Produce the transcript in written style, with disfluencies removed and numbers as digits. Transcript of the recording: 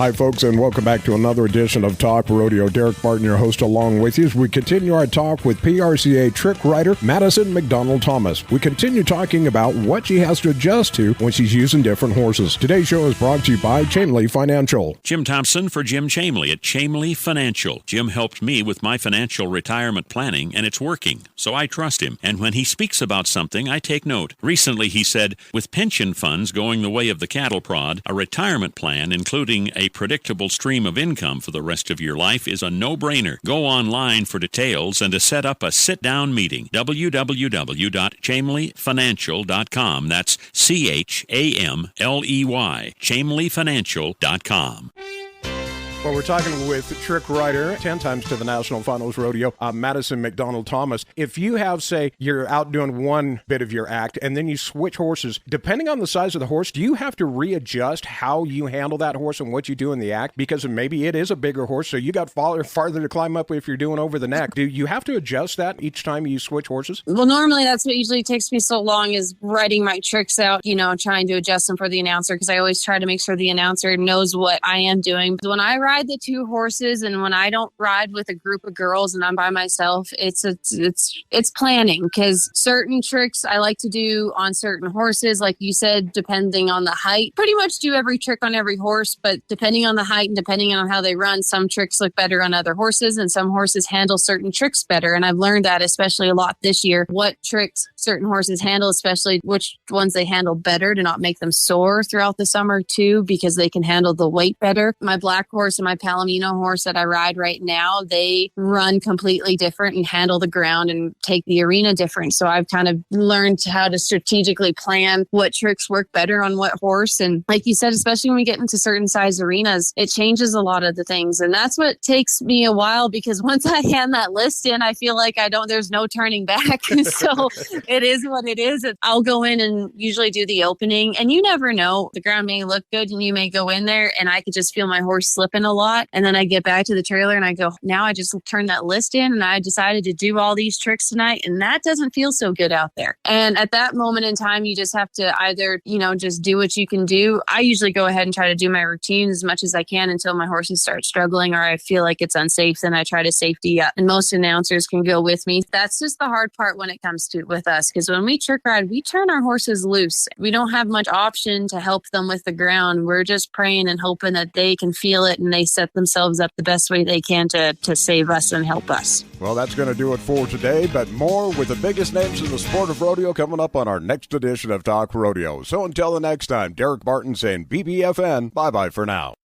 Hi, folks, and welcome back to another edition of Talk Rodeo. Derek Barton, your host, along with you as we continue our talk with PRCA Trick Rider Madison MacDonald Thomas. We continue talking about what she has to adjust to when she's using different horses. Today's show is brought to you by Chamley Financial. Jim Thompson for Jim Chamley at Chamley Financial. Jim helped me with my financial retirement planning, and it's working, so I trust him. And when he speaks about something, I take note. Recently, he said, with pension funds going the way of the cattle prod, a retirement plan, including a predictable stream of income for the rest of your life, is a no-brainer. Go online for details and to set up a sit-down meeting. www.chamleyfinancial.com. That's CHAMLEY. chamleyfinancial.com. Well, we're talking with Trick Rider, 10 times to the National Finals Rodeo, Madison MacDonald Thomas. If you have, say, you're out doing one bit of your act and then you switch horses, depending on the size of the horse, do you have to readjust how you handle that horse and what you do in the act? Because maybe it is a bigger horse, so you got farther to climb up if you're doing over the neck. Do you have to adjust that each time you switch horses? Well, normally that's what usually takes me so long, is writing my tricks out, trying to adjust them for the announcer, because I always try to make sure the announcer knows what I am doing. When I ride the two horses and when I don't ride with a group of girls and I'm by myself, it's planning, because certain tricks I like to do on certain horses, like you said, depending on the height. Pretty much do every trick on every horse, but depending on the height and depending on how they run, some tricks look better on other horses and some horses handle certain tricks better. And I've learned that especially a lot this year, what tricks certain horses handle, especially which ones they handle better to not make them sore throughout the summer too, because they can handle the weight better. My black horse and my Palomino horse that I ride right now, they run completely different and handle the ground and take the arena different. So I've kind of learned how to strategically plan what tricks work better on what horse. And like you said, especially when we get into certain size arenas, it changes a lot of the things. And that's what takes me a while, because once I hand that list in, I feel like there's no turning back. So it is what it is. I'll go in and usually do the opening, and you never know. The ground may look good and you may go in there and I could just feel my horse slipping a lot. And then I get back to the trailer and I go, now I just turned that list in and I decided to do all these tricks tonight. And that doesn't feel so good out there. And at that moment in time, you just have to either, just do what you can do. I usually go ahead and try to do my routine as much as I can until my horses start struggling or I feel like it's unsafe. Then I try to safety up. And most announcers can go with me. That's just the hard part when it comes to with us. Because when we trick ride, we turn our horses loose. We don't have much option to help them with the ground. We're just praying and hoping that they can feel it and they set themselves up the best way they can to save us and help us. Well, that's going to do it for today, but more with the biggest names in the sport of rodeo coming up on our next edition of Talk Rodeo. So until the next time, Derek Barton saying BBFN, bye-bye for now.